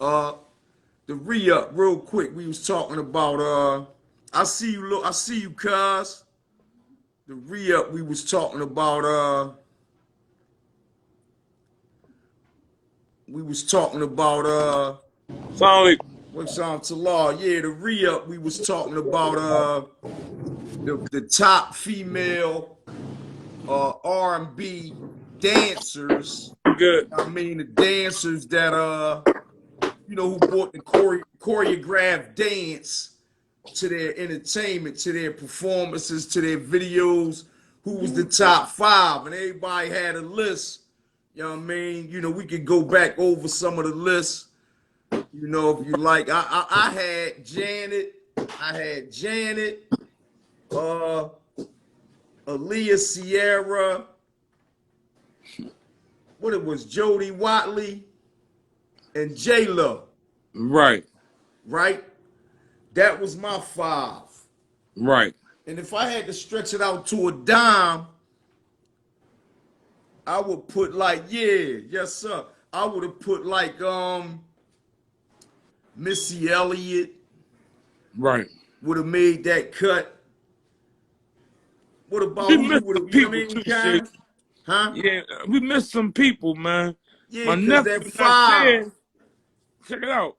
Uh, the re-up real quick. We was talking about. I see you. Look, I see you, cuz. The re-up. We was talking about. We was talking about. Sound What's on to law? Yeah, the re-up. We was talking about. The top female R&B dancers. good. I mean, the dancers that who brought the choreographed dance to their entertainment, to their performances, to their videos. Who was the top five? And everybody had a list. You know what I mean? We could go back over some of the lists. If you like. I had Janet. I had Janet. Aaliyah Sierra. What it was, Jody Watley and J-Lo. Right. Right? That was my five. Right. And if I had to stretch it out to a dime, I would put yes sir. I would have put Missy Elliott. Right. Would have made that cut. What about We who missed would some have, people too, shit. Huh? Yeah, we missed some people, man. Yeah, My because nephew that five. Nasir, check it out.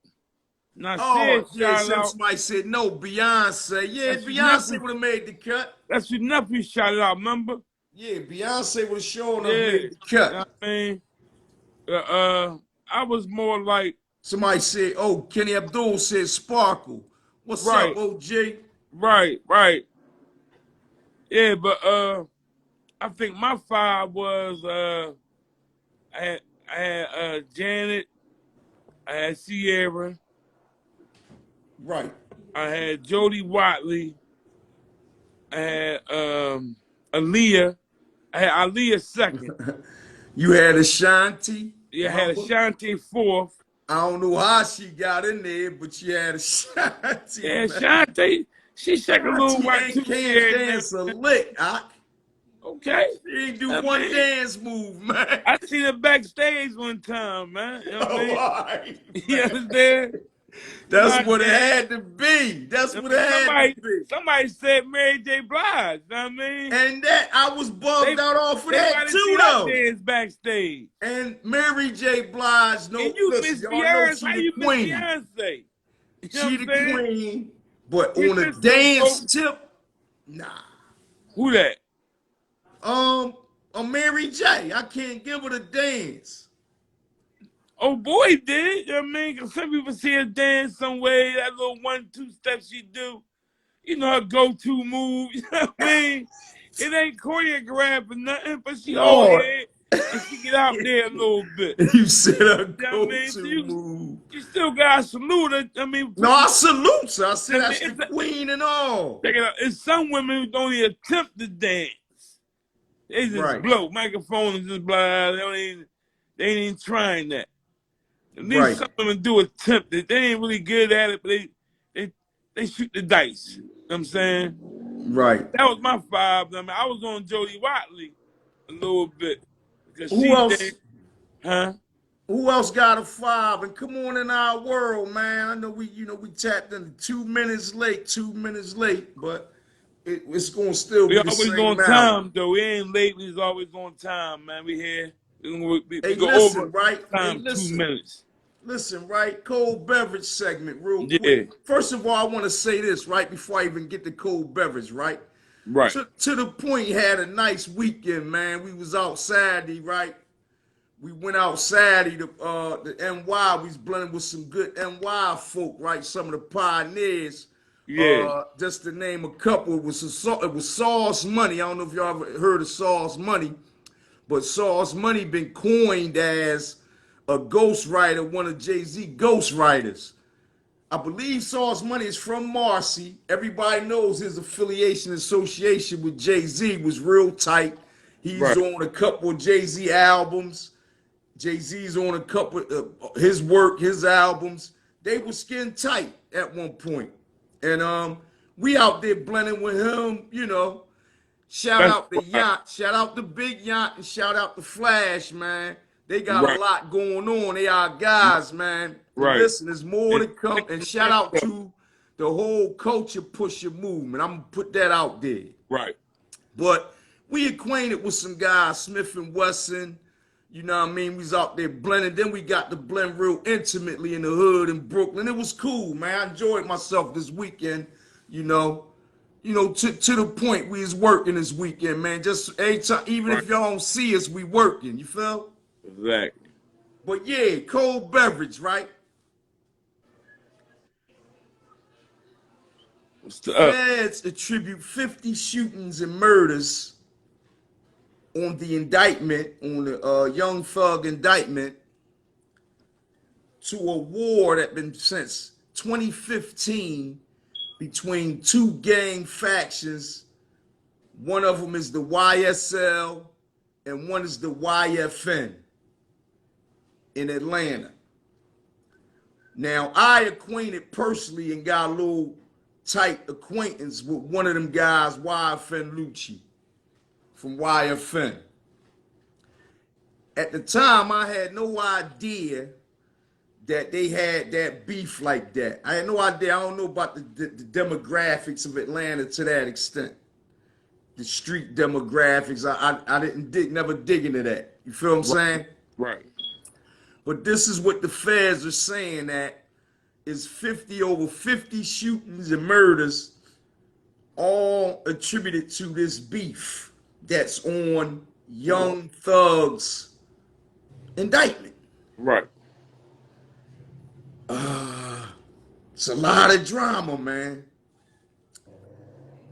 Nasir Oh, yeah, shout out. somebody said no, Beyonce. Yeah, That's your Beyonce nephew. would have made the cut. That's your nephew shout out, remember? Yeah, Beyonce would have sure enough Yeah. made the You cut. know what I mean? I was more like. Somebody said, oh, Kenny Abdul said Sparkle. What's up, OJ? Right. Yeah, but I think my five was I had Janet, I had Sierra, Right. I had Jody Watley, I had Aaliyah, I had Aaliyah second. You had Ashanti. Yeah, I had Ashanti fourth. I don't know how she got in there, but you had Ashanti. Yeah, Ashanti, she shake a little white too. Can't dance a lick, Ock. Okay. She ain't do one dance move, man. I seen her backstage one time, man. You know what I mean? Right, you understand? That's what it had to be. That's what it had to be. Somebody said Mary J. Blige, you know what I mean? And that, I was bugged out off of that too, though. Dance backstage. And Mary J. Blige, no, and you listen, miss y'all know Beyonce. How she you the queen. miss Beyonce? You know She the queen, but You on a miss dance them, tip, nah. Who that? A Mary J. I can't give her the dance. Oh boy, did. You know what I mean? 'Cause some people see her dance some way, that little 1-2 step she do. You know her go-to move. You know what I mean? It ain't choreographed or nothing, but she all head and she get out there a little bit. You said her go-to move. You still gotta salute her. I mean, no, I salute her. I said that's the queen and all. Check it out. It's some women who don't even attempt to dance. They just blow microphone and just blah. They ain't even trying that. At least some women do attempt it. They ain't really good at it, but they shoot the dice. You know what I'm saying? Right. That was my five. I mean, I was on Jody Watley a little bit. Who else? Huh? Who else got a five? And come on in our world, man. I know we tapped in 2 minutes late, but it's gonna still be the same. We always on time, though. We ain't late. We always on time, man. We here. We go listen, over right? time, 2 minutes. Listen, right? Cold beverage segment, real quick. First of all, I want to say this right before I even get to cold beverage, right? Right. To the point, had a nice weekend, man. We was out Saturday, right? We went out Saturday to the NY. We was blending with some good NY folk, right? Some of the pioneers. Yeah. Just to name a couple, it was Sauce Money. I don't know if y'all ever heard of Sauce Money, but Sauce Money been coined as a ghostwriter, one of Jay-Z ghostwriters. I believe Sauce Money is from Marcy. Everybody knows his affiliation, association with Jay-Z was real tight. He's on a couple of Jay-Z albums. Jay-Z's on a couple of his work, his albums. They were skin tight at one point. And we out there blending with him, Shout out the Yacht, shout out the Big Yacht, and shout out the Flash, man. They got a lot going on. They are guys, man. And Right. listen, there's more to come. And shout out to the whole culture pusher movement. I'm gonna put that out there. Right. But we acquainted with some guys, Smith and Wesson. You know what I mean? We was out there blending. Then we got to blend real intimately in the hood in Brooklyn. It was cool, man. I enjoyed myself this weekend. You know, to the point we is working this weekend, man. Just every time, even if y'all don't see us, we working. You feel? Exactly. But yeah, cold beverage, right? Feds attribute 50 shootings and murders on the indictment, on the Young Thug indictment, to a war that been since 2015 between two gang factions. One of them is the YSL and one is the YFN in Atlanta. Now, I acquainted personally and got a little tight acquaintance with one of them guys, YFN Lucci from YFN. At the time, I had no idea that they had that beef like that. I had no idea. I don't know about the demographics of Atlanta to that extent. The street demographics. I didn't never dig into that. You feel what I'm saying? Right. But this is what the feds are saying, that is over 50 shootings and murders, all attributed to this beef that's on Young Thug's indictment. Right. It's a lot of drama, man.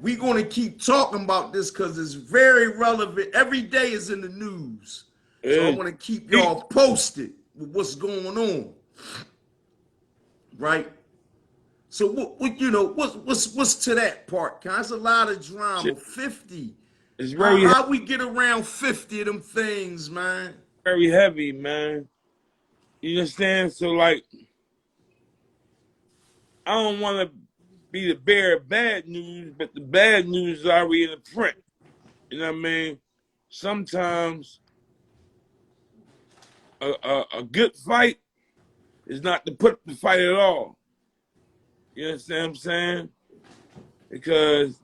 We're going to keep talking about this because it's very relevant. Every day is in the news. So I want to keep y'all posted with what's going on. Right? So what's to that part? It's a lot of drama. 50. It's very how we get around 50 of them things, man? Very heavy, man. You understand? So like, I don't want to be the bearer of bad news, but the bad news is already in the print. You know what I mean? Sometimes a good fight is not to put up the fight at all. You understand what I'm saying? Because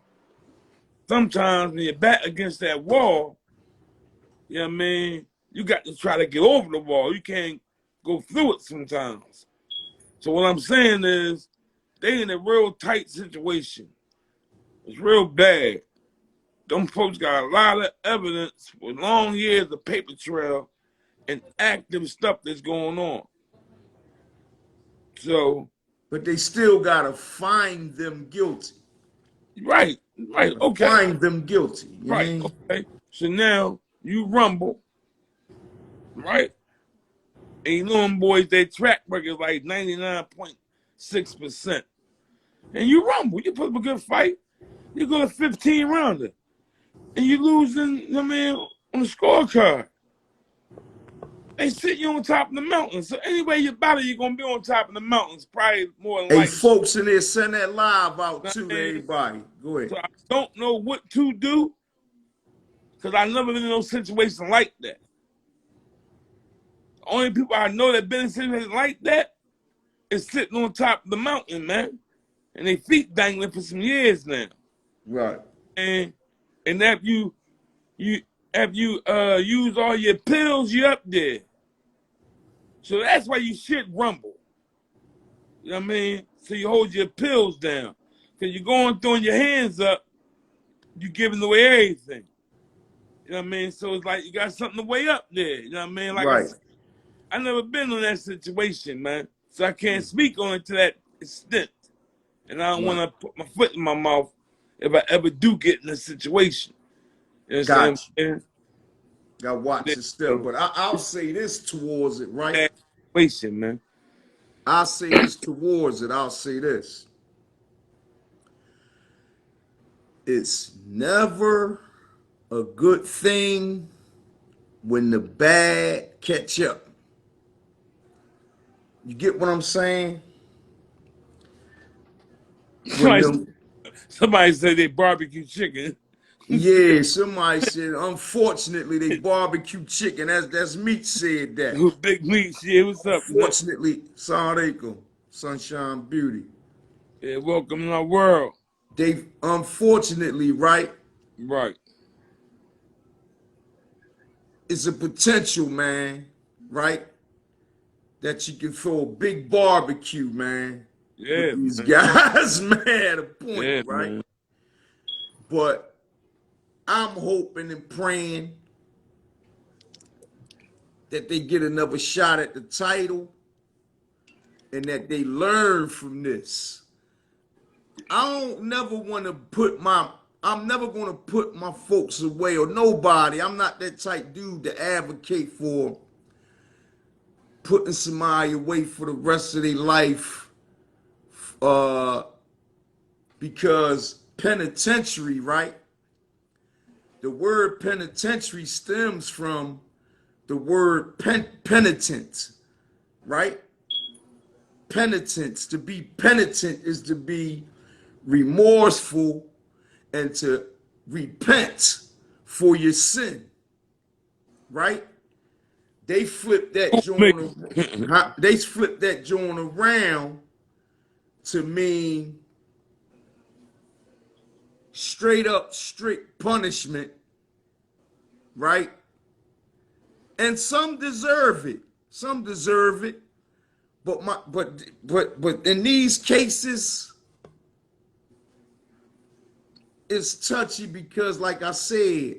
sometimes when you're back against that wall, you know what I mean, you got to try to get over the wall. You can't go through it sometimes. So what I'm saying is, they in a real tight situation. It's real bad. Them folks got a lot of evidence with long years of paper trail and active stuff that's going on. So, but they still gotta find them guilty. Right, okay. Find them guilty. Right, okay. So now you rumble, right? And you know them boys, their track record is like 99.6%. And you rumble, you put up a good fight, you go to 15 rounder. And you losing, I mean, on the scorecard. They sit you on top of the mountain. So anyway you battle, you're going to be on top of the mountains, probably more than likely. Hey, folks in there, send that live out too to everybody. Go ahead. So I don't know what to do, because I've never been in no situation like that. The only people I know that been in situations like that is sitting on top of the mountain, man. And their feet dangling for some years now. Right. And after you use all your pills, you up there. So that's why you should rumble. You know what I mean? So you hold your pills down. Because you're going throwing your hands up, you're giving away everything. You know what I mean? So it's like you got something to weigh up there. You know what I mean? Like right. I never been in that situation, man. So I can't speak on it to that extent. And I don't want to put my foot in my mouth if I ever do get in a situation. You know what I'm saying? Got to watch it still. But I'll say this towards it, right? Situation, man. I'll say this towards it. I'll say this. It's never a good thing when the bad catch up. You get what I'm saying? Somebody said they barbecue chicken. Yeah, somebody said, unfortunately, they barbecue chicken. That's Meat said that. Big Meat, yeah, what's up, man? Unfortunately, Salaam, Sunshine Beauty. Yeah, welcome to our world. They unfortunately, right? Right. It's a potential, man, right? That you can throw a big barbecue, man, with Yeah, these man. guys, man, at a point, Yeah, right? man. But I'm hoping and praying that they get another shot at the title and that they learn from this. I'm never going to put my folks away or nobody. I'm not that type dude to advocate for putting somebody away for the rest of their life because penitentiary, right? The word penitentiary stems from the word penitent, right? Penitence. To be penitent is to be remorseful and to repent for your sin, right? They flipped that joint. They flipped that joint around to mean straight up, strict punishment, right? And some deserve it. Some deserve it. But in these cases, it's touchy because, like I said,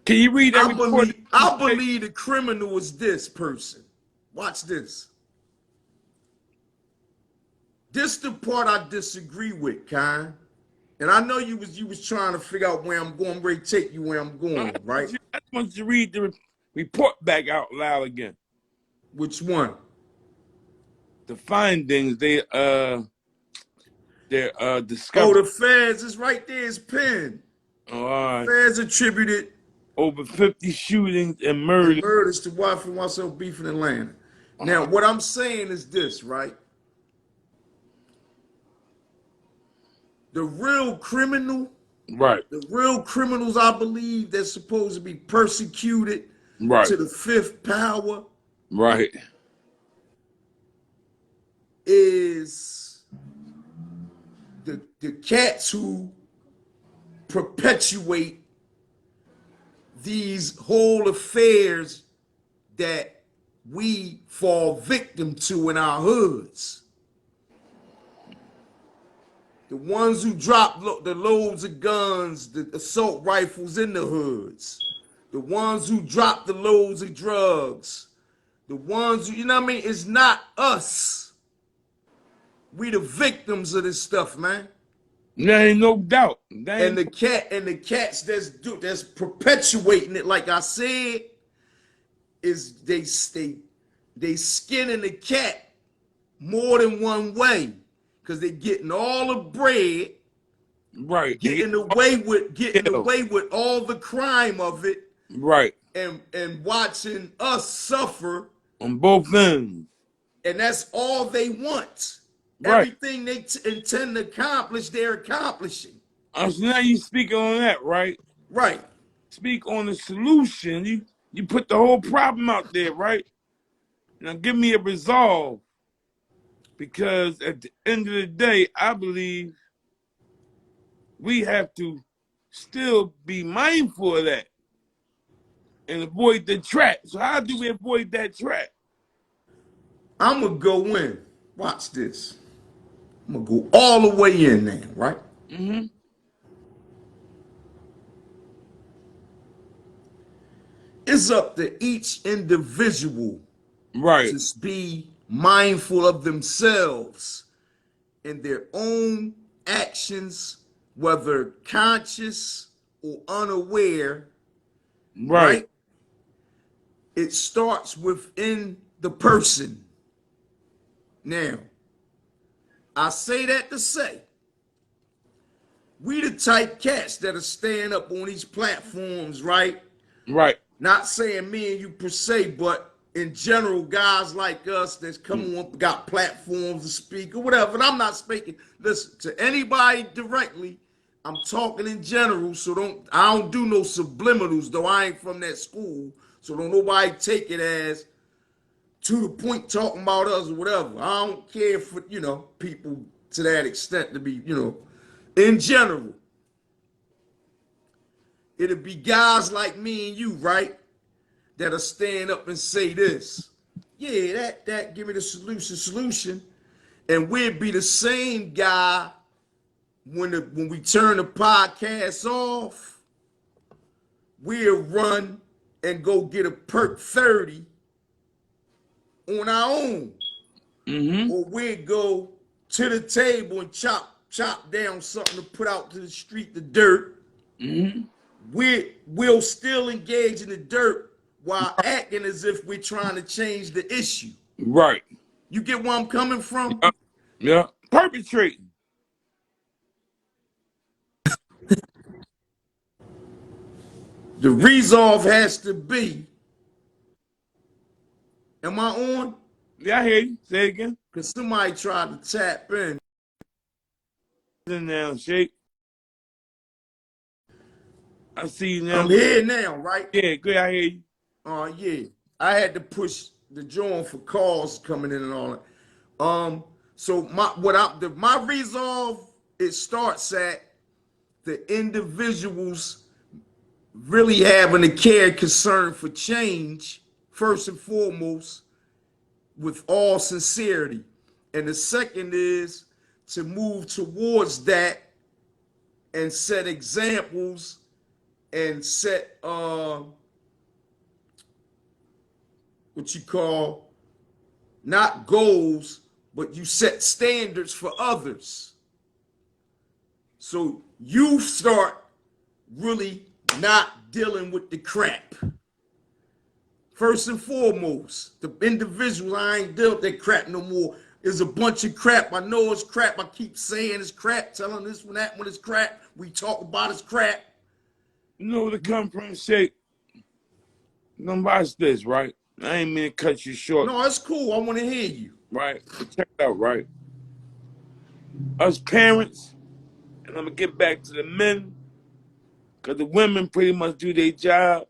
Can you read that I report? believe the criminal is this person. Watch this. This the part I disagree with, Kyle. And I know you was trying to figure out where I'm going. I'm ready to take you where I'm going, right? I just want you to read the report back out loud again. Which one? The findings they're Oh, discovered. the feds is right there. It's pinned. All right. Feds attributed Over 50 shootings and murders. murders to YFN YSL beef in Atlanta. Now, what I'm saying is this, right? The real criminal, Right. the real criminals, I believe, that's supposed to be persecuted Right. to the fifth power Right. is the cats who perpetuate these whole affairs that we fall victim to in our hoods. The ones who drop the loads of guns, the assault rifles in the hoods. The ones who drop the loads of drugs. The ones who, you know what I mean? It's not us. We the victims of this stuff, man. There ain't no doubt. And the cats that's perpetuating it, like I said, is they skinning the cat more than one way. Cause they getting all the bread, right, getting away with all the crime of it, right, and watching us suffer on both ends. And that's all they want. Right. Everything they intend to accomplish, they're accomplishing. So now you speaking on that, right? Right. Speak on the solution. You put the whole problem out there, right? Now give me a resolve. Because at the end of the day, I believe we have to still be mindful of that and avoid the trap. So how do we avoid that trap? I'm going to go in. Watch this. I'm going to go all the way in there, right? Mm-hmm. It's up to each individual right. to be mindful of themselves and their own actions, whether conscious or unaware, right? It starts within the person. Now, I say that to say, we the type cats that are staying up on these platforms, right? Right. Not saying me and you per se, but in general, guys like us that's come on, got platforms to speak or whatever. And I'm not speaking, listen, to anybody directly. I'm talking in general, so I don't do no subliminals, though I ain't from that school. So don't nobody take it as to the point talking about us or whatever. I don't care for, people to that extent to be, in general. It'll be guys like me and you, right? That'll stand up and say this. Yeah, that, give me the solution. And we'll be the same guy when we turn the podcast off. We'll run and go get a perk 30 on our own. Or we'll go to the table and chop down something to put out to the street, the dirt. We'll still engage in the dirt while acting as if we're trying to change the issue. Right. You get where I'm coming from? Yeah. Perpetrating. The resolve has to be. Am I on? Yeah, I hear you. Say it again. Because somebody tried to tap in. Now, Shake. I see you now. I'm here now, right? Yeah, good. I hear you. Yeah. I had to push the joint for calls coming in and all that. So my resolve, it starts at the individuals really having a care and concern for change, first and foremost, with all sincerity. And the second is to move towards that and set examples and set what you call not goals, but you set standards for others. So you start really not dealing with the crap. First and foremost, the individuals, I ain't dealt with that crap no more. There's a bunch of crap. I know it's crap. I keep saying it's crap, telling this one, that one is crap. We talk about it's crap. You know where to come from, Shake? Don't watch this, right? I ain't mean to cut you short. No, it's cool. I want to hear you. Right? Check it out, right? Us parents, and I'm going to get back to the men, because the women pretty much do their job,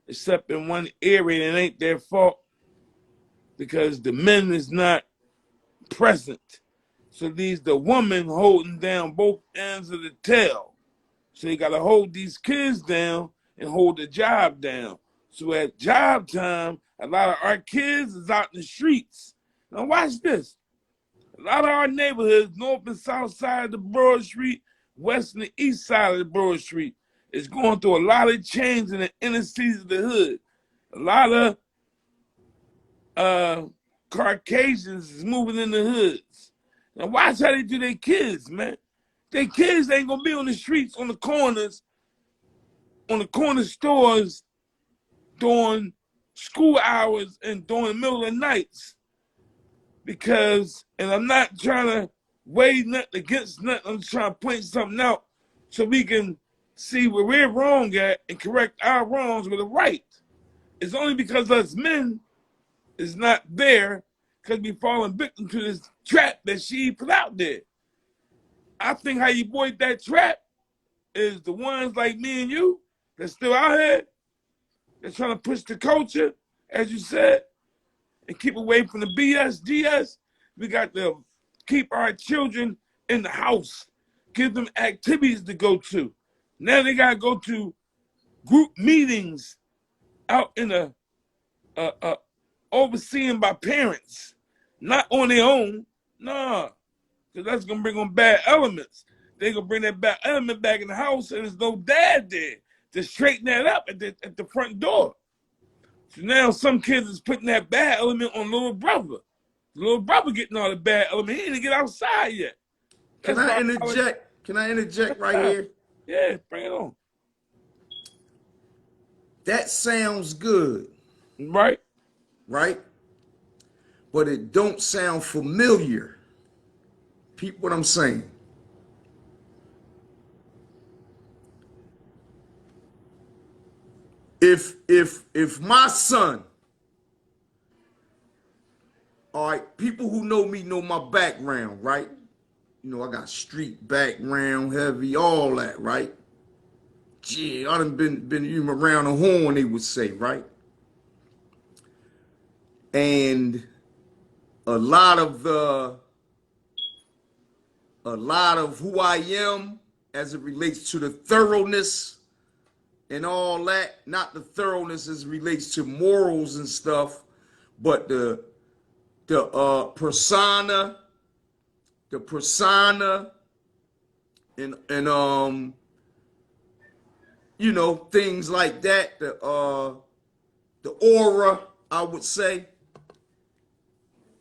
except in one area, and it ain't their fault, because the men is not present. So it leaves the woman holding down both ends of the tail. So you got to hold these kids down and hold the job down. So at job time, a lot of our kids is out in the streets. Now watch this. A lot of our neighborhoods, north and south side of the Broad Street, west and the east side of the Broad Street, is going through a lot of change in the inner cities of the hood. A lot of Caucasians is moving in the hoods. Now watch how they do their kids, man. Their kids ain't gonna be on the streets, on the corners, on the corner stores during school hours and during the middle of the nights. Because, and I'm not trying to weigh nothing against nothing, I'm just trying to point something out so we can see where we're wrong at and correct our wrongs with the right. It's only because us men is not there because we falling victim to this trap that she put out there. I think how you avoid that trap is the ones like me and you that's still out here, that's trying to push the culture, as you said, and keep away from the BS, GS. We got to keep our children in the house, give them activities to go to. Now they got to go to group meetings out in a overseen by parents, not on their own. Nah, because that's going to bring on bad elements. They're going to bring that bad element back in the house, and there's no dad there to straighten that up at the front door. So now some kids is putting that bad element on little brother. The little brother getting all the bad element. He didn't get outside yet. Can I interject? Can I interject right here? Yeah, bring it on. That sounds good. Right? Right? But it don't sound familiar. Peep what I'm saying. If my son All right, people who know me know my background, right? You know, I got street background, heavy, all that, right? Yeah, I done been even around the horn, they would say, right? And a lot of who I am as it relates to the thoroughness and all that, not the thoroughness as it relates to morals and stuff, but the persona, and you know, things like that, the aura, I would say,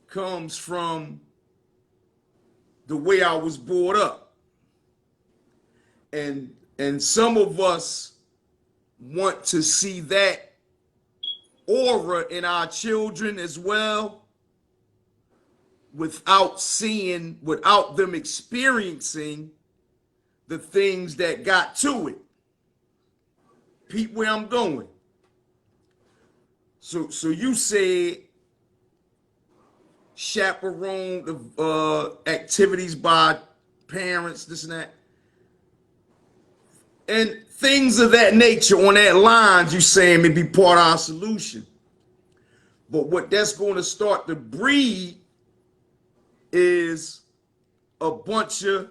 comes from the way I was brought up. And some of us want to see that aura in our children as well, without them experiencing the things that got to it. Peep where I'm going. So you said chaperone the activities by parents, this and that, and things of that nature on that lines. You saying may be part of our solution, but what that's going to start to breed is a bunch of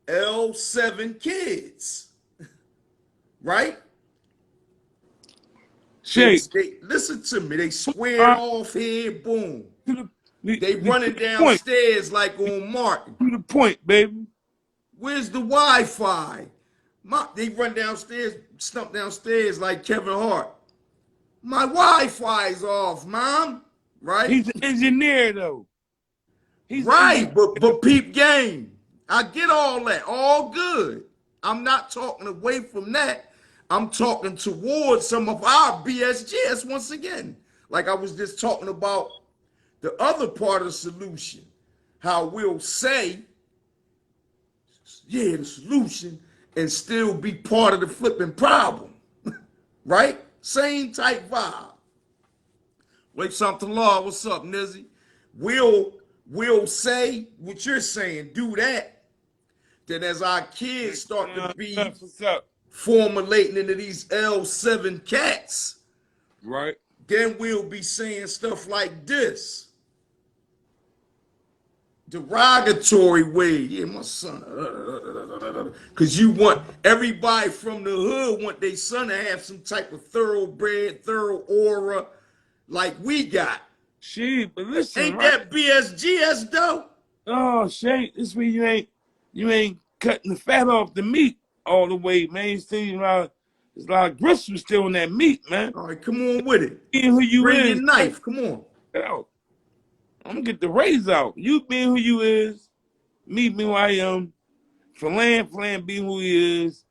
L7 kids, right? They listen to me. They squared off here, boom. They running downstairs like on Martin. To the point, baby. Where's the Wi-Fi? They run downstairs, stump downstairs like Kevin Hart. My Wi-Fi's off, Mom. Right? He's an engineer, though. Right, but peep game. I get all that. All good. I'm not talking away from that. I'm talking towards some of our BSGS once again. Like I was just talking about the other part of the solution. How we'll say, yeah, the solution, and still be part of the flipping problem. Right? Same type vibe. Wake something law. What's up, Nizzy? We'll say what you're saying, do that. Then as our kids start to be formulating into these L7 cats, right? Then we'll be saying stuff like this. Derogatory way. Yeah, my son. Because you want everybody from the hood want their son to have some type of thoroughbred, thorough aura like we got. Shit, but listen, ain't that BSGS though? Oh, shit, this way you ain't cutting the fat off the meat all the way, man. You see, there's a lot of gristle still in that meat, man. All right, come on with it. Being who you Bring is, your knife, come on. Out. I'm gonna get the razor out. You being who you is, me being who I am, Flan being who he is,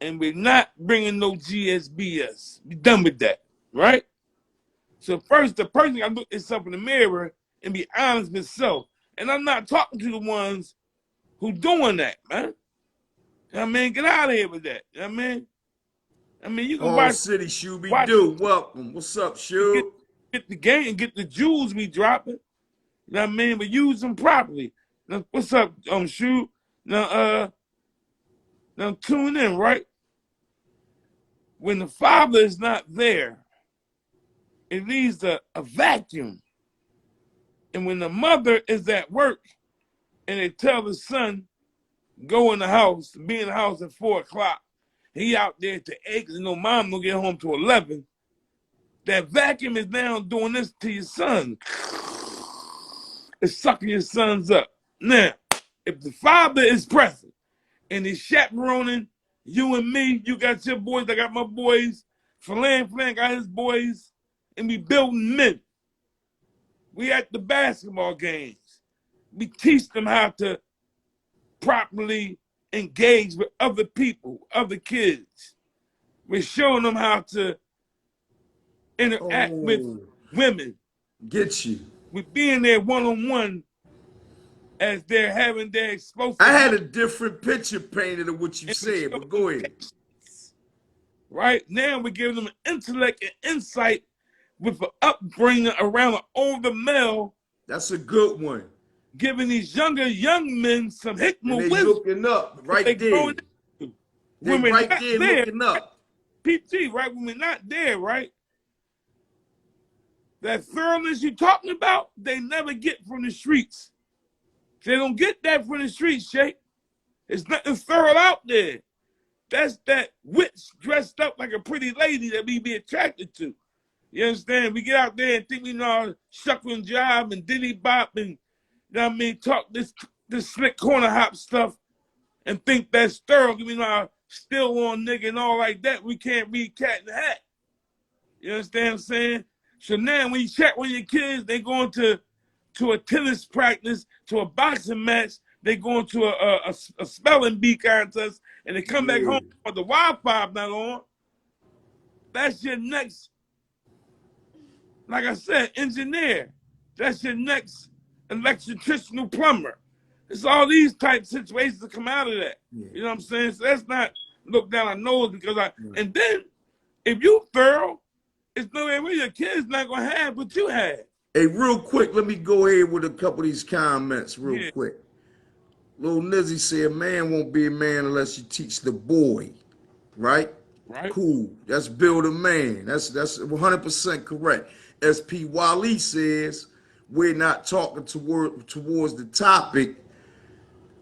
and we're not bringing no GSBS. Be done with that, right? So first, the person got to look itself in the mirror and be honest with self. And I'm not talking to the ones who doing that, man. I mean, get out of here with that. You know what I mean, you can watch City Shooby do. Welcome. What's up, Shoob? Get the game, get the jewels we dropping. You know what I mean? But use them properly. Now, what's up, Shoob? Now tune in, right? When the father is not there, it leaves a vacuum. And when the mother is at work and they tell the son, go in the house, be in the house at 4 o'clock, he out there to 8 and no mom don't get home to 11, that vacuum is now doing this to your son. It's sucking your sons up. Now, if the father is present and he's chaperoning you and me, you got your boys, I got my boys, Flan got his boys, and we building men. We at the basketball games. We teach them how to properly engage with other people, other kids. We're showing them how to interact with women. Get you. We're being there one-on-one as they're having their exposure. I had a different picture painted of what you said, but go ahead. Right? Now we're giving them intellect and insight with an upbringing around an older male. That's a good one. Giving these young men some hikmah and they wisdom. Looking up right there. When they we're right not there looking up. PT, right? When we're not there, right? That thoroughness you're talking about, they never get from the streets. They don't get that from the streets, Shay. It's nothing thorough out there. That's that witch dressed up like a pretty lady that we be attracted to. You understand? We get out there and think we know how to shuckle and jive and diddy bop and, you know what I mean, talk this slick corner hop stuff and think that's thorough. We know how to still on nigga and all like that. We can't read Cat in the Hat. You understand what I'm saying? So now when you check with your kids, they going to a tennis practice, to a boxing match, they going to a spelling bee contest, and they come back home with the Wi-Fi not on. That's your next, like I said, engineer. That's your next electrician plumber. It's all these type situations that come out of that. You know what I'm saying? So that's not look down our nose because and then if you thorough, it's no way your kid's not gonna have what you had. Hey, real quick, let me go ahead with a couple of these comments real quick. Lil Nizzy said, man won't be a man unless you teach the boy, right? Right. Cool. That's build a man. That's 100% correct. SP Wally says, we're not talking towards the topic.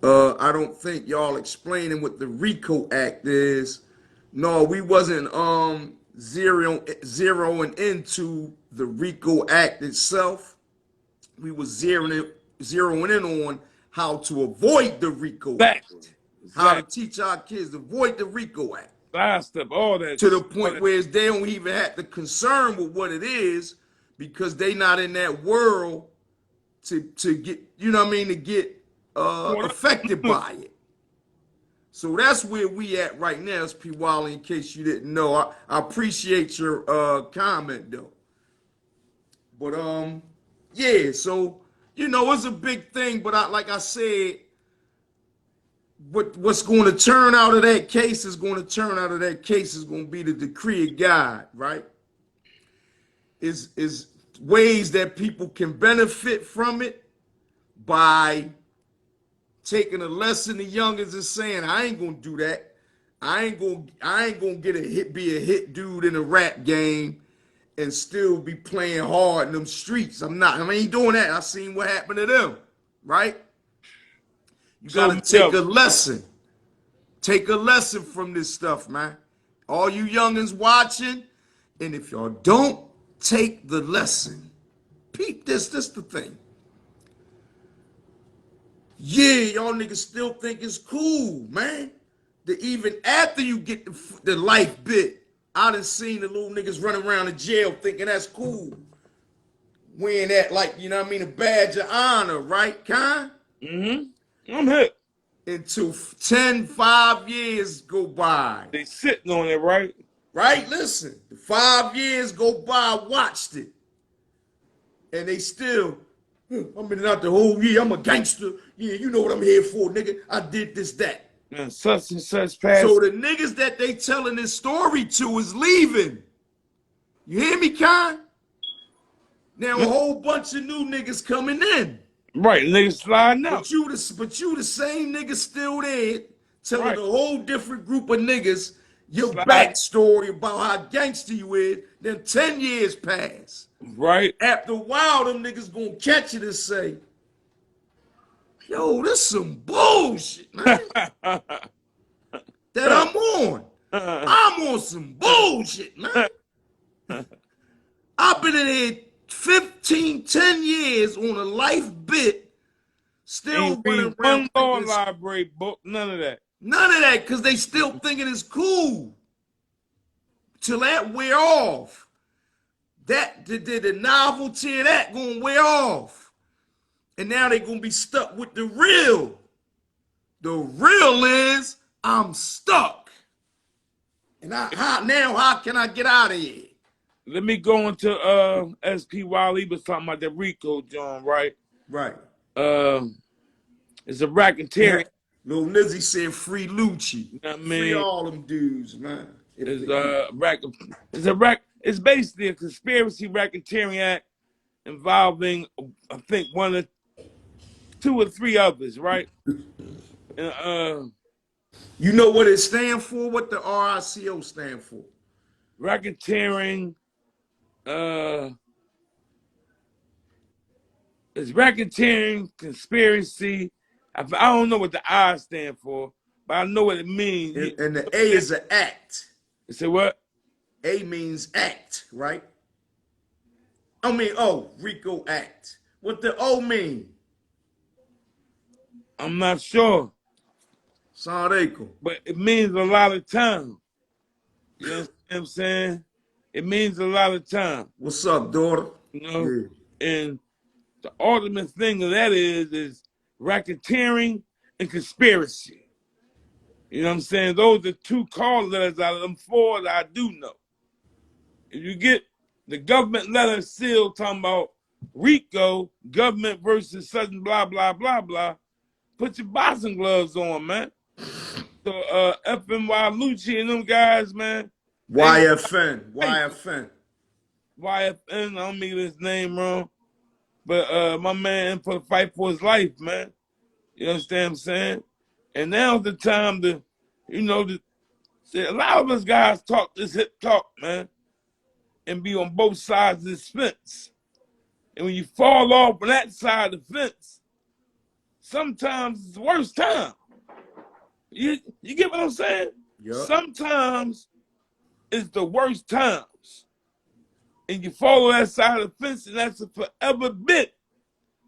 I don't think y'all explaining what the RICO Act is. No, we wasn't zeroing into the RICO Act itself. We was zeroing in on how to avoid the RICO Act. How to teach our kids to avoid the RICO Act. Last up, all that. To the point where they don't even have to concern with what it is because they not in that world to get, you know what I mean, to get affected by it. So that's where we at right now, SP Wally, in case you didn't know. I appreciate your comment though. But yeah, so you know it's a big thing, but like I said, what's going to turn out of that case is going to be the decree of God, right? Is ways that people can benefit from it by taking a lesson to youngins and saying, I ain't gonna do that. I ain't gonna be a hit dude in a rap game and still be playing hard in them streets. I ain't doing that. I seen what happened to them, right? You gotta take a lesson. Take a lesson from this stuff, man. All you youngins watching, and if y'all don't take the lesson, peep this the thing. Yeah, y'all niggas still think it's cool, man. That even after you get the life bit, I done seen the little niggas running around the jail thinking that's cool. Wearing that like, you know what I mean, a badge of honor, right, Con? Mm-hmm. I'm hip. Until 5 years go by. They sitting on it, right? Right? Listen, 5 years go by, I watched it. And they still, I've been out the whole year, I'm a gangster. Yeah, you know what I'm here for, nigga. I did this, that. And such past. So the niggas that they telling this story to is leaving. You hear me, Con? Now a whole bunch of new niggas coming in. Right, niggas sliding out. But you the same niggas still there telling a whole different group of niggas your backstory about how gangster you is. Then 10 years pass. Right. After a while, them niggas gonna catch it and say, yo, this some bullshit, man. That I'm on. I'm on some bullshit, man. I've been in here 10 years on a life bit, still running around. One law library book, none of that. None of that, because they still thinking it's cool. Till that wear off. That the novelty of that gonna wear off. And now they gonna be stuck with the real. The real is I'm stuck. And how can I get out of here? Let me go into SP Wally was talking about the Ricco John, right? Right. It's a racketeering. Lil Nizzy said free Lucci. You know what I mean? Free all them dudes, man. It's It's basically a conspiracy racketeering act involving, I think, two or three others, right? And you know what it stands for? What the RICO stand for? Racketeering, it's racketeering, conspiracy. I don't know what the I stand for, but I know what it means. And the A is an act. You say what? A means act, right? I mean, oh, Ricco act. What the O mean? I'm not sure. Sadeco. But it means a lot of time. You know what I'm saying? It means a lot of time. What's up, daughter? You know? Yeah. And the ultimate thing of that is racketeering and conspiracy. You know what I'm saying? Those are two call letters out of them four that I do know. If you get the government letter sealed talking about RICO, government versus sudden blah, blah, blah, blah, put your boxing gloves on, man. So FNY Lucci and them guys, man. YFN. YFN. YFN, I don't mean his name wrong. But my man for the fight for his life, man. You understand what I'm saying? And now's the time to, you know, a lot of us guys talk this hip talk, man, and be on both sides of this fence. And when you fall off on that side of the fence, sometimes it's the worst time. You get what I'm saying? Yep. Sometimes it's the worst times. And you follow that side of the fence, and that's a forever bit.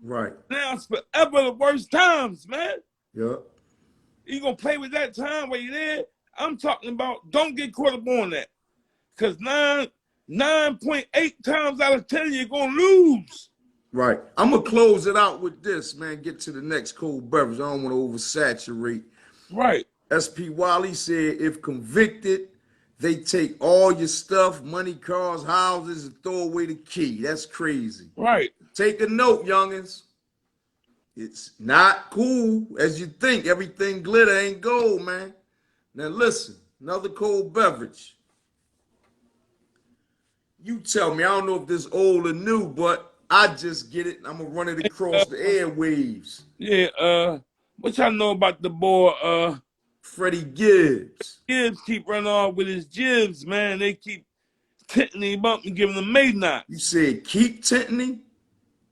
Right. Now it's forever the worst times, man. Yep. You gonna play with that time where you're there? I'm talking about don't get caught up on that. Because 9.8 times out of 10, you're gonna lose. Right. I'm gonna close it out with this, man. Get to the next cold beverage. I don't want to oversaturate. Right. SP Wally said, if convicted, they take all your stuff, money, cars, houses, and throw away the key. That's crazy. Right. Take a note, youngins. It's not cool as you think. Everything glitter ain't gold, man. Now listen, another cold beverage. You tell me, I don't know if this old or new, but I just get it. I'm gonna run it across the airwaves. Yeah, what y'all know about the boy Freddie Gibbs. Gibbs keep running off with his jibs, man. They keep tinting him up and giving him made knots. You said keep tinting him?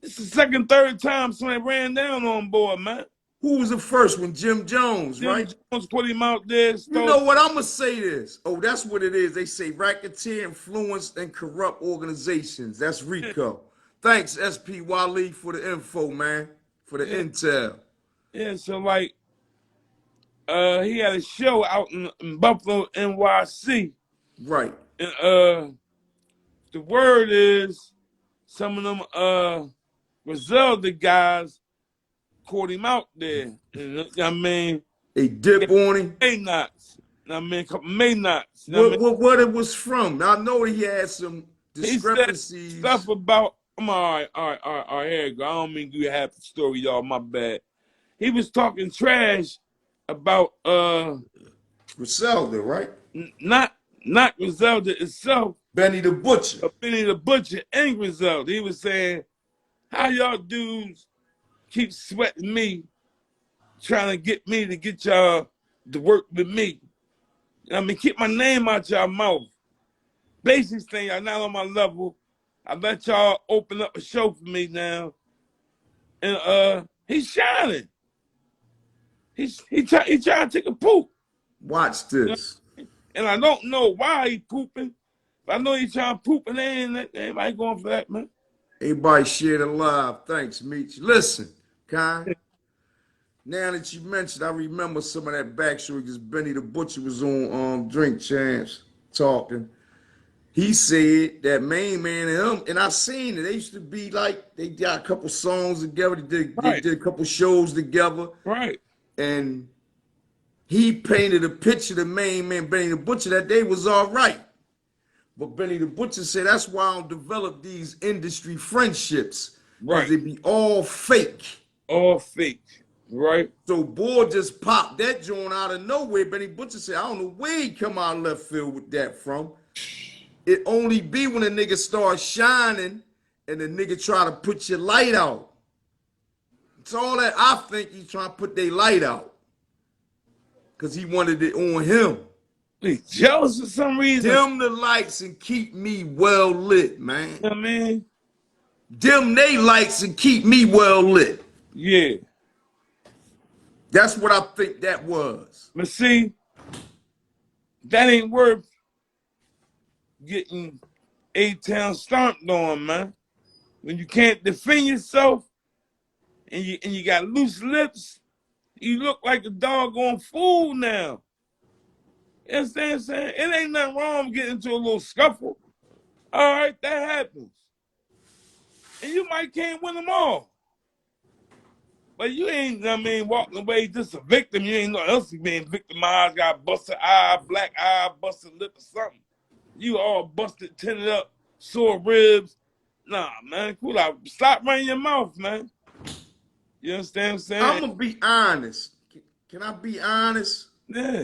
It's the second, third time somebody ran down on board, man. Who was the first one? Jim Jones, right? Jim Jones put him out there. You know what? I'm going to say this. Oh, that's what it is. They say racketeer, influenced, and corrupt organizations. That's RICO. Thanks, SP Wally, for the info, man, for the intel. Yeah, so like, he had a show out in Buffalo, NYC. Right. And the word is some of them Griselda guys caught him out there. And, I mean, they dip on him. May knots. I mean, a couple May knots. What it was from? I know he had some discrepancies. He said stuff about. I'm all right. Here you go. I don't mean to have the story, y'all. My bad. He was talking trash about Griselda, right? Not Griselda itself. Benny the Butcher. But Benny the Butcher and Griselda. He was saying, how y'all dudes keep sweating me, trying to get me to get y'all to work with me. I mean, keep my name out y'all mouth. Basically saying y'all not on my level. I let y'all open up a show for me now. And he's shining. He trying to take a poop. Watch this. You know? And I don't know why he pooping. But I know he trying to poop and ain't going for that, man. Everybody share the live. Thanks, Meech. Listen, Kai. Now that you mentioned, I remember some of that backstory because Benny the Butcher was on Drink Champs talking. He said that Main Man and him, and I seen it. They used to be like, they got a couple songs together. They did a couple shows together. Right. And he painted a picture of Main Man, Benny the Butcher, that they was all right. But Benny the Butcher said, that's why I don't develop these industry friendships. Right. They be all fake. All fake. Right. So boy just popped that joint out of nowhere. Benny Butcher said, I don't know where he come out of left field with that from. It only be when a nigga starts shining and the nigga try to put your light out. It's all that I think he's trying to put their light out. Because he wanted it on him. He's jealous for some reason. Dim the lights and keep me well lit, man. You know what I mean? Dim they lights and keep me well lit. Yeah. That's what I think that was. But see, that ain't worth getting A-Town stomped on, man. When you can't defend yourself and you got loose lips, you look like a doggone fool now. You understand what I'm saying? It ain't nothing wrong with getting into a little scuffle. All right, that happens. And you might can't win them all. But you ain't, I mean, walking away just a victim. You ain't no else being victimized, got busted eye, black eye, busted lip or something. You all busted, tinted up, sore ribs. Nah, man, cool out. Stop running your mouth, man. You understand what I'm saying? I'm going to be honest. Can I be honest? Yeah.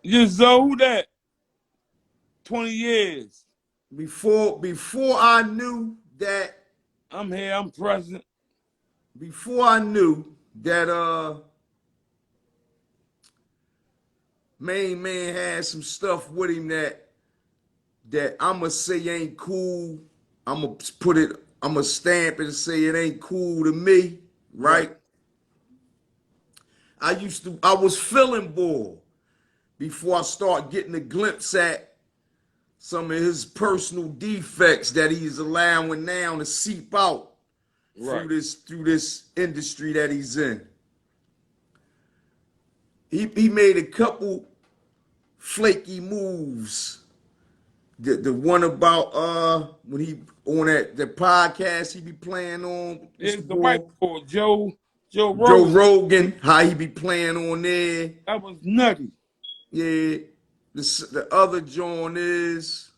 Just who that? 20 years. Before I knew that. I'm here, I'm present. Before I knew that main man had some stuff with him that I'ma say ain't cool. I'ma stamp it and say it ain't cool to me, right? I was feeling bored before I start getting a glimpse at some of his personal defects that he's allowing now to seep out through this industry that he's in. He made a couple flaky moves. The one about when he on the podcast he be playing on. It's the white boy, Joe Rogan. Joe Rogan, how he be playing on there. That was nutty. Yeah. The other joint is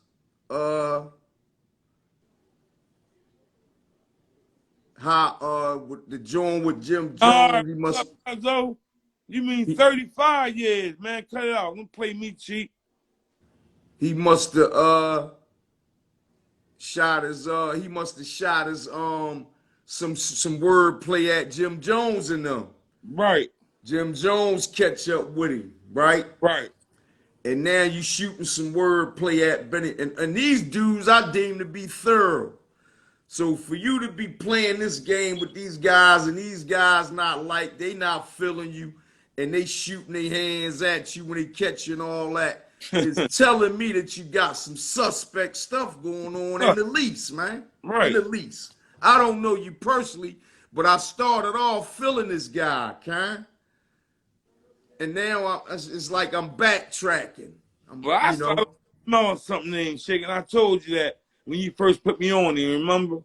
how with the joint with Jim Jones, he must. You mean 35 years, man? Cut it out. Don't play me cheap. He must have shot his some word play at Jim Jones and them. Right. Jim Jones catch up with him, right? Right. And now you shooting some word play at Benny. And these dudes I deem to be thorough. So for you to be playing this game with these guys and these guys they not feeling you and they shooting their hands at you when they catch you and all that, is telling me that you got some suspect stuff going on in the least, man. Right. In the least. I don't know you personally, but I started off feeling this guy, kind. And now it's like I'm backtracking. I started smelling something ain't shaking. I told you that when you first put me on, you remember?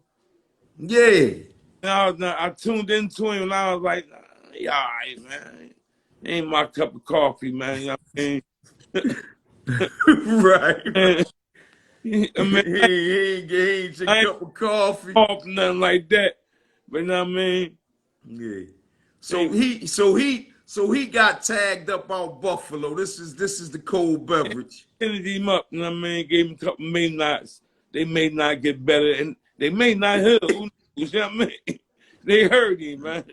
Yeah. And I tuned into him and I was like, yeah, all right, man. Ain't my cup of coffee, man. You know what I mean? Right. I mean, he ain't your cup of coffee. Nothing like that. But you know what I mean? Yeah. So he got tagged up out Buffalo. This is the cold beverage. Ended him up, you know what I mean? Gave him a couple may nots. They may not get better, and they may not heal. You know what I mean? They heard him, man.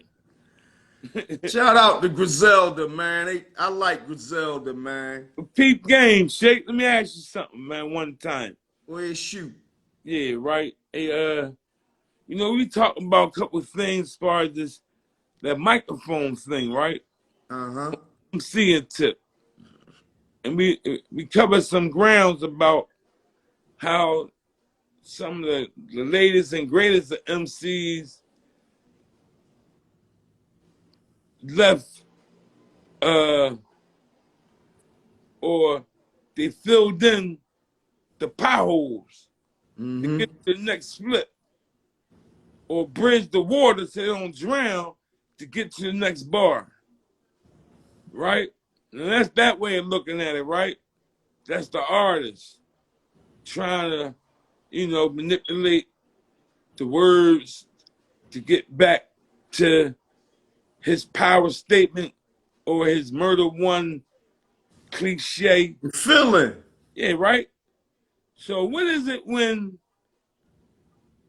Shout out to Griselda, man. I like Griselda, man. Peep game, Shake. Let me ask you something, man, one time. Go ahead, shoot. Yeah, right. Hey, you know, we talked about a couple of things as far as that microphone thing, right? Uh-huh. I'm seeing tip. And we covered some grounds about how some of the latest and greatest of MCs left or they filled in the potholes to get to the next flip or bridge the water so they don't drown to get to the next bar, right? And that's that way of looking at it, right? That's the artist trying to, you know, manipulate the words to get back to his power statement or his murder one cliche. Feeling. Yeah, right? So what is it when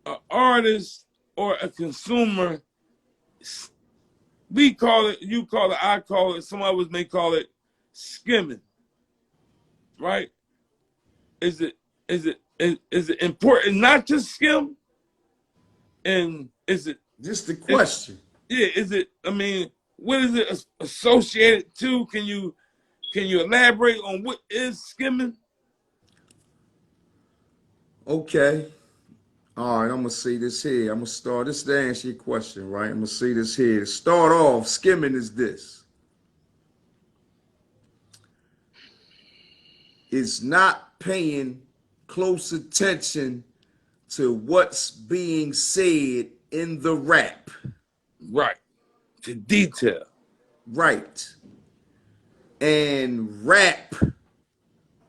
an artist or a consumer, we call it, you call it, I call it, some others may call it skimming, right? Is it important not to skim? And is it just the question? Yeah, is it? I mean, what is it associated to? Can you elaborate on what is skimming? Okay. All right, I'm gonna say this here. I'm gonna start this to answer your question, right? I'm gonna say this here. To start off, skimming is this. It's not paying close attention to what's being said in the rap. Right. To detail. Right. And rap,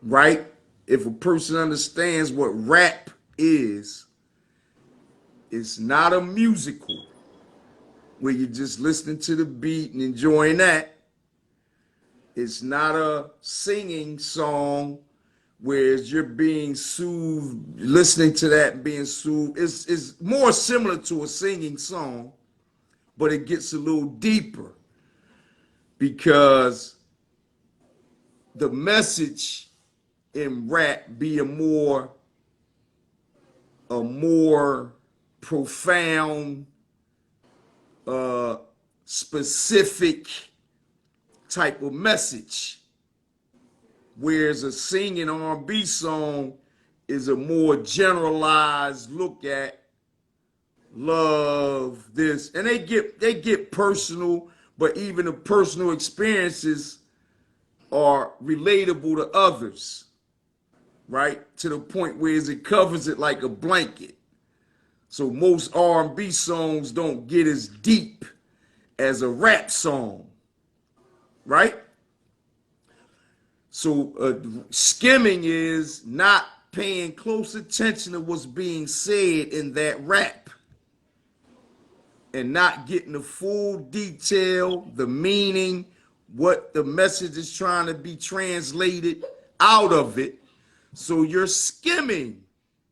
right? If a person understands what rap is, it's not a musical where you're just listening to the beat and enjoying that. It's not a singing song where you're being soothed, listening to that and being soothed. It's more similar to a singing song, but it gets a little deeper because the message in rap be a more profound, specific type of message, whereas a singing R&B song is a more generalized look at love, this, and they get personal, but even the personal experiences are relatable to others, right? To the point where it covers it like a blanket. So most R&B songs don't get as deep as a rap song, right? So skimming is not paying close attention to what's being said in that rap and not getting the full detail, the meaning, what the message is trying to be translated out of it. So you're skimming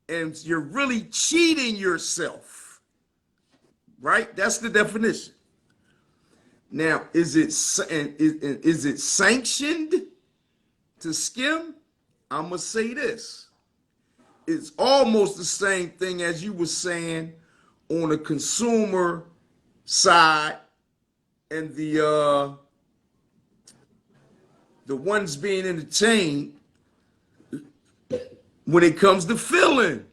and you're really cheating yourself, right? That's the definition. Now, is it sanctioned to skim? I'm gonna say this. It's almost the same thing as you were saying on the consumer side and the ones being entertained. When it comes to feeling,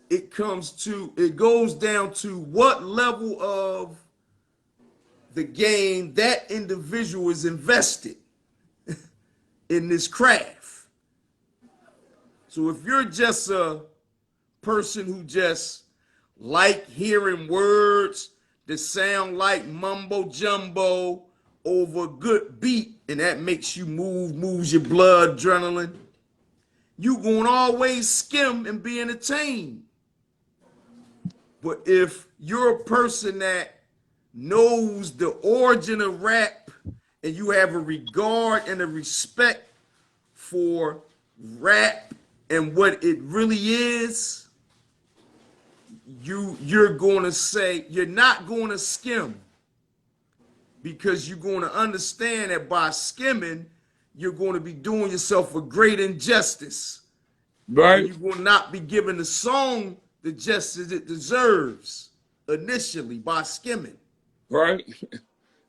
it goes down to what level of the game that individual is invested in this craft. So if you're just a person who just like hearing words that sound like mumbo jumbo over a good beat, and that makes you moves your blood, adrenaline, you gonna always skim and be entertained. But if you're a person that knows the origin of rap and you have a regard and a respect for rap and what it really is, you're going to say, you're not going to skim, because you're going to understand that by skimming, you're going to be doing yourself a great injustice. Right. And you will not be giving the song the justice it deserves initially by skimming. Right.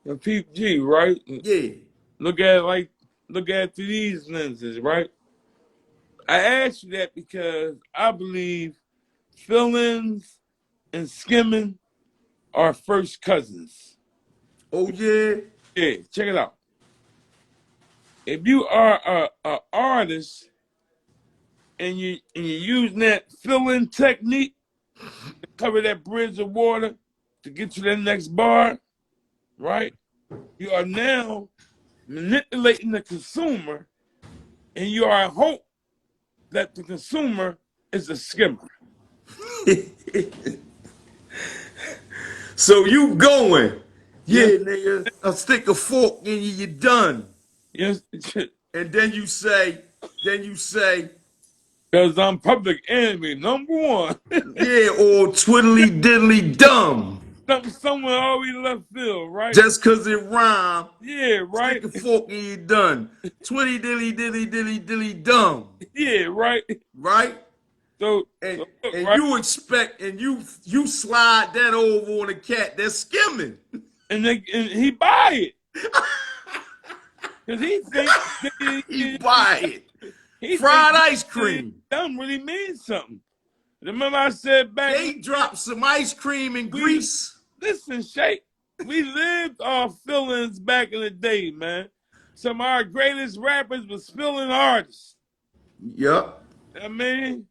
And PG, right? Yeah. Look at it through these lenses, right? I asked you that because I believe fill-ins and skimming are first cousins. Oh yeah. Yeah, check it out. If you are a artist and you're using that fill-in technique to cover that bridge of water to get to that next bar, right? You are now manipulating the consumer, and you are hope that the consumer is a skimmer. So you going, yeah, Yeah. nigga, I'll stick a fork in you, you're done. Yes. And then you say, because I'm public enemy #1. yeah, or twiddly diddly dumb. Someone always left field, right? Just cause it rhyme, Yeah, right. stick a fork in you done. Twitty dilly dilly dilly dilly dumb. Yeah, right. Right? So And look, and right. you expect and you slide that over on a cat that's skimming. And he buy it. Cause he think He buy it. he think Fried ice cream. dumb really means something. Remember I said back They dropped some ice cream in we Greece. listen, Shay, we lived our feelings back in the day, man. Some of our greatest rappers was feeling artists. Yup. I mean,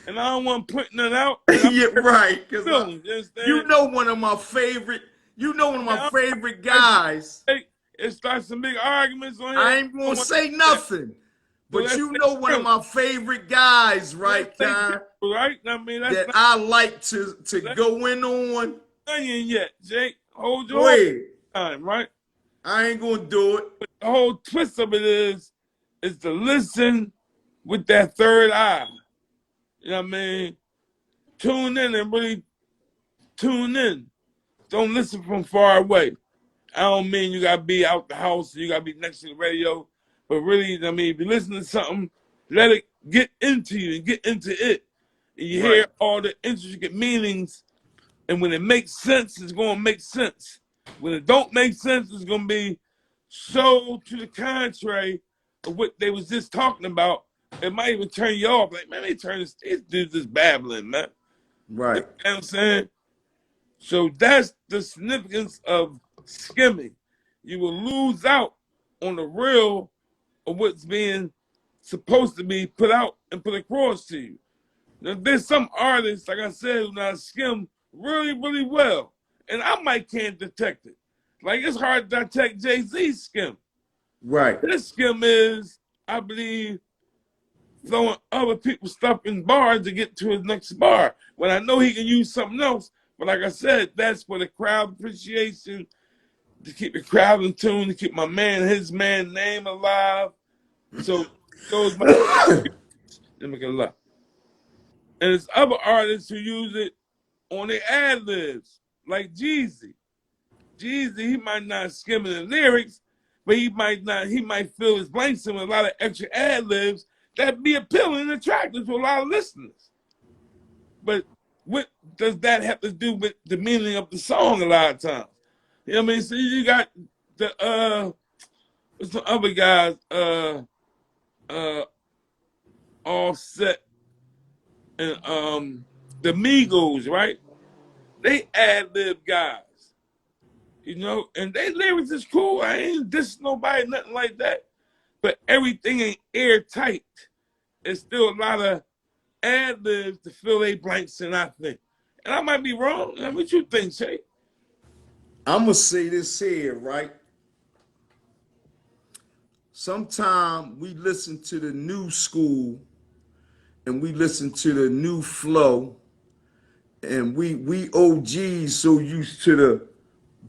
and I don't want putting it out. Yeah, right. Cause You know one of my favorite. You know one of my favorite guys. It starts some big arguments on here. I ain't gonna say nothing. But you know one of my favorite guys, right, Kai? Right? I mean, that I like to go in on. Onion yet, Jake. Hold your time, right? I ain't gonna do it. But the whole twist of it is to listen with that third eye. You know what I mean? Tune in and really tune in. Don't listen from far away. I don't mean you gotta be out the house, you gotta be next to the radio. But really, I mean, if you listen to something, let it get into you and get into it. And you hear all the intricate meanings. And when it makes sense, it's going to make sense. When it don't make sense, it's going to be so to the contrary of what they was just talking about. It might even turn you off. Like, man, these dudes just babbling, man. Right. You know what I'm saying? So that's the significance of skimming. You will lose out on the real of what's being supposed to be put out and put across to you. Now, there's some artists, like I said, who now skim really, really well. And I might can't detect it. Like, it's hard to detect Jay-Z's skim. Right. His skim is, I believe, throwing other people's stuff in bars to get to his next bar. When I know he can use something else, but like I said, that's for the crowd appreciation, to keep the crowd in tune, to keep his man name alive. So those let me get a lot. And there's other artists who use it on their ad libs, like Jeezy. Jeezy, he might not skim the lyrics, but he might fill his blanks in with a lot of extra ad libs that be appealing and attractive to a lot of listeners. But what does that have to do with the meaning of the song a lot of times? You know what I mean? So you got the what's the other guys, Offset and the Migos, right? They ad-lib guys. You know, and they lyrics is cool. I ain't dissing nobody, nothing like that. But everything ain't airtight. There's still a lot of ad-libs to fill their blanks in, I think. And I might be wrong. What you think, Shay? I'm going to say this here, right? Sometimes we listen to the new school and we listen to the new flow, and we OGs so used to the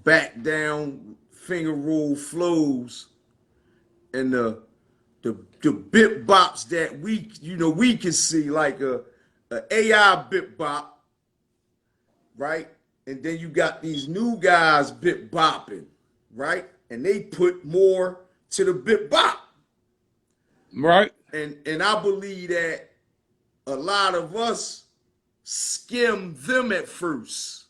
back down finger roll flows and the bip bops that we can see, like a AI bip bop, right? And then you got these new guys bip bopping, right? And they put more to the bip bop. Right. And I believe that a lot of us skim them at first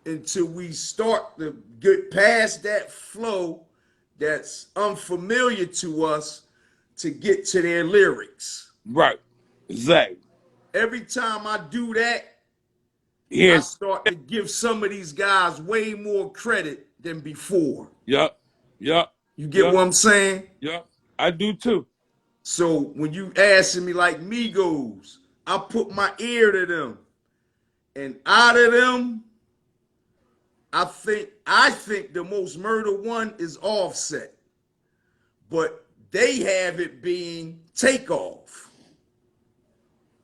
until we start to get past that flow that's unfamiliar to us to get to their lyrics. Right. Exactly. Every time I do that, I start to give some of these guys way more credit than before. Yup. You get what I'm saying? Yup. I do too. So when you asking me like Migos, I put my ear to them. And out of them, I think the most murder one is Offset. But they have it being Takeoff.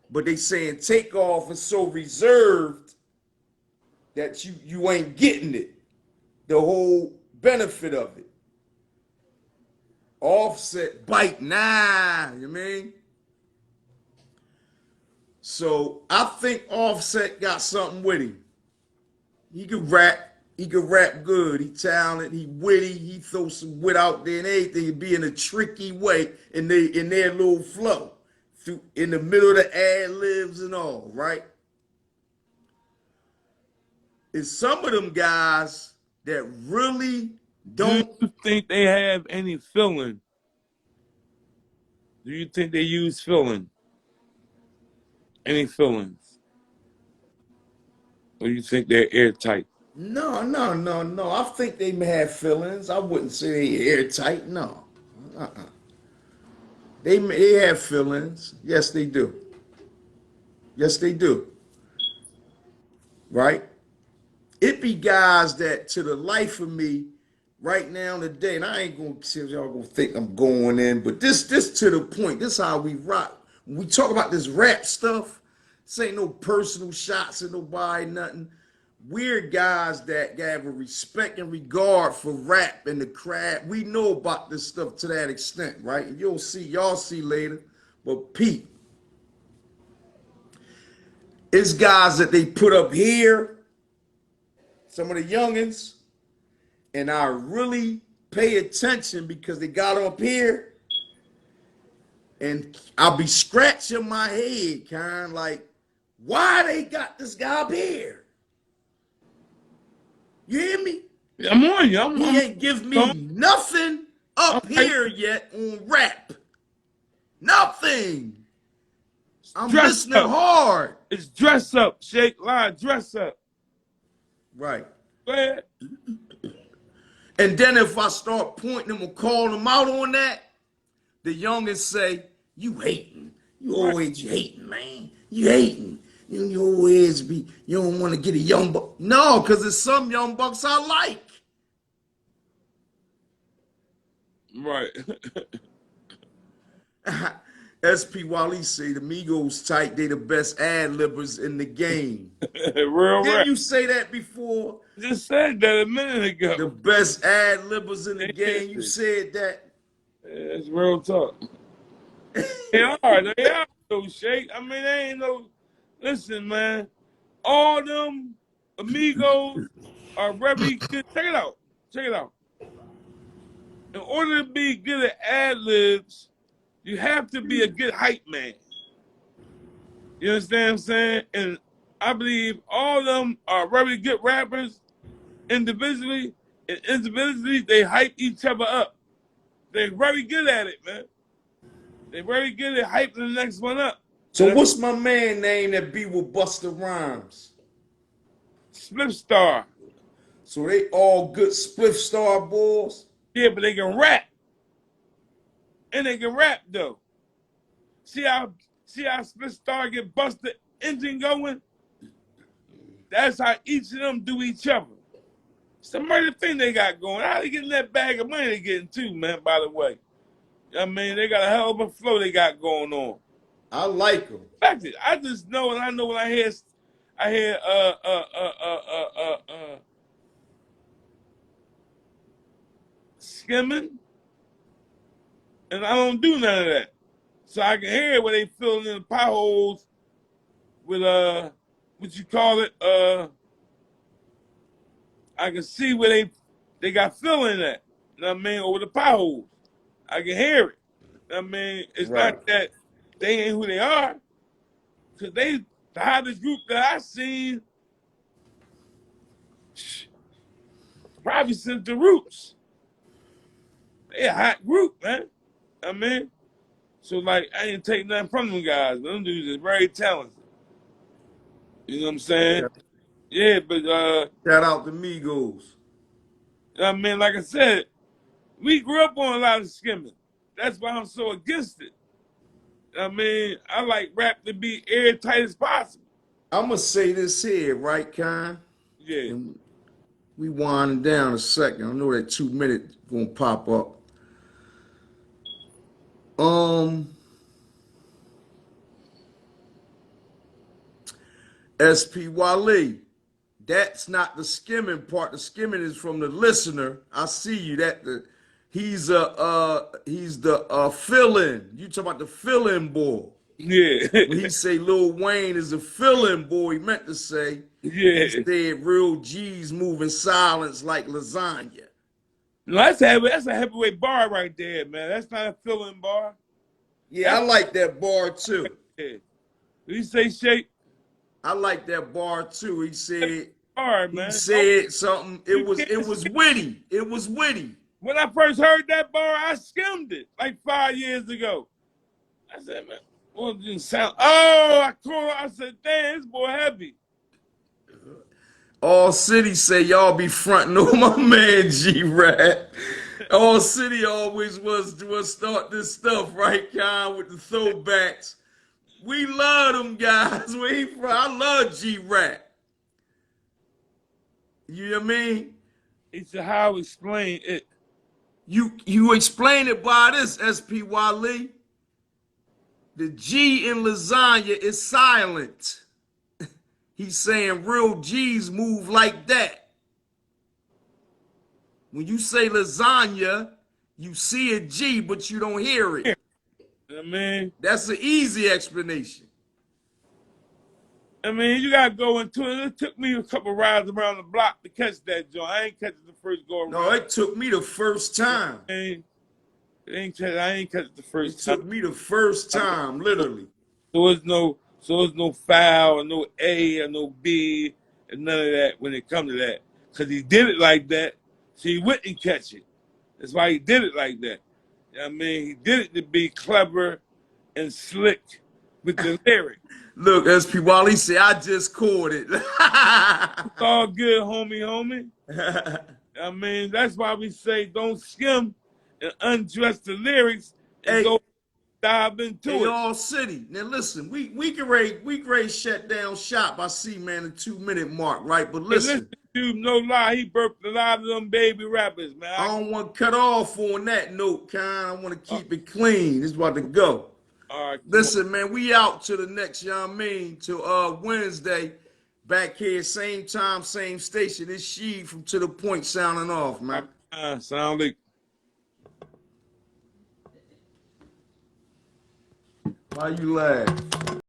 But they saying Takeoff is so reserved that you ain't getting it. The whole benefit of it. Offset bite, nah, you mean? So I think Offset got something with him. He could rap. He could rap good. He talented. He witty. He throw some wit out there and everything. It be in a tricky way in their little flow, through in the middle of the ad libs and all. Right? It's some of them guys that really Do don't. you think they have any feeling? Do you think they use feeling? Any feelings? Or you think they're airtight? No, no, no, no. I think they may have feelings. I wouldn't say they airtight. No. They have feelings. Yes, they do. Yes, they do. Right? It be guys that, to the life of me, right now today, and I ain't gonna see if y'all gonna think I'm going in, but this to the point. This how we rock. When we talk about this rap stuff, this ain't no personal shots at nobody, nothing. We're guys that have a respect and regard for rap and the craft. We know about this stuff to that extent, right? And y'all see later. But Pete, it's guys that they put up here, some of the youngins, and I really pay attention because they got up here, and I'll be scratching my head, kind of like, why they got this guy up here? You hear me? I'm on you. He ain't give me nothing up here yet on rap. Nothing. I'm listening hard. It's dress up, Shake Line, dress up. Right. Go ahead. And then if I start pointing them or calling them out on that, the youngins say, you hating. You always hating, man. You hating. You always be, you don't want to get a young buck. No, because there's some young bucks I like. Right. SP Wally say the Migos tight, they the best ad-libbers in the game. Real Didn't rap. you say that before? Just said that a minute ago. The best ad-libbers in the game. You said that. It's real talk. They are though, Shake. I mean, they ain't no. Listen, man. All them amigos are very good. Check it out. Check it out. In order to be good at ad libs, you have to be a good hype man. You understand what I'm saying? And I believe all of them are very good rappers individually, and individually they hype each other up. They're very good at it, man. They're very good at hyping the next one up. So what's my man name that be with Busta Rhymes? Spliff Star. So they all good Spliff Star boys? Yeah, but they can rap. And they can rap though. See how Spliff Star get Busta engine going? That's how each of them do each other. It's the murder thing they got going. How they getting that bag of money they getting too, man, by the way. I mean, they got a hell of a flow they got going on. I like them. I just know, and I know when I hear skimming, and I don't do none of that. So I can hear where they filling in the potholes with what you call it, I can see where they got filling at. You know what I mean? Over the potholes. I can hear it. You know what I mean? It's not that they ain't who they are. Cause the hottest group that I seen probably since the Roots. They a hot group, man. I mean, so like I ain't take nothing from them guys, but them dudes is very talented. You know what I'm saying? Yeah, but shout out to Migos. I mean, like I said, we grew up on a lot of skimming. That's why I'm so against it. I mean, I like rap to be airtight as possible. I'm gonna say this here, right, Con? Yeah. And we winding down a second. I know that 2 minutes gonna pop up. SP Wally, that's not the skimming part. The skimming is from the listener. I see you. He's the fill-in. You talk about the fill-in boy. Yeah. When he say Lil Wayne is a fill-in boy, he meant to say, Yeah. he said real G's moving silence like lasagna. No, that's a heavyweight bar right there, man. That's not a fill-in bar. Yeah, I like that bar too. Yeah. You say shape? I like that bar too. He said Bar, man. said something. It was witty. It was witty. When I first heard that bar, I skimmed it like 5 years ago. I said, man, well, it didn't sound. Oh, I called. I said, damn, this boy heavy. All City say y'all be fronting on my man G-Rap. All City always was start this stuff, right, Con, with the throwbacks. We love them guys. Where he from? I love G-Rap. You know what I mean? He said, how I explain it. You explain it by this, SPY. The G in lasagna is silent. He's saying real G's move like that. When you say lasagna, you see a G, but you don't hear it. I mean, that's an easy explanation. I mean, you gotta go into it. It took me a couple rides around the block to catch that joint. I ain't catch it the first go around. No, it took me the first time. I ain't catch it the first time. It took me the first time, literally. So it's no foul or no A or no B and none of that when it comes to that. Because he did it like that, so he wouldn't catch it. That's why he did it like that. You know what I mean? He did it to be clever and slick with the lyric. Look, SP Wally said, I just caught it. It's all good, homie. I mean, that's why we say don't skim and undress the lyrics and go dive into it. All City. Now listen, we can ready shut down shop. I see, man, the 2-minute mark, right? But listen, dude, no lie, he burped a lot of them baby rappers, man. I don't want to cut off on that note, Con. I want to keep it clean. It's about to go. All right, listen, man, we out to the next, you know what I mean, to Wednesday. Back here, same time, same station. It's She from To The Point sounding off, man. Sound like. Why you laugh?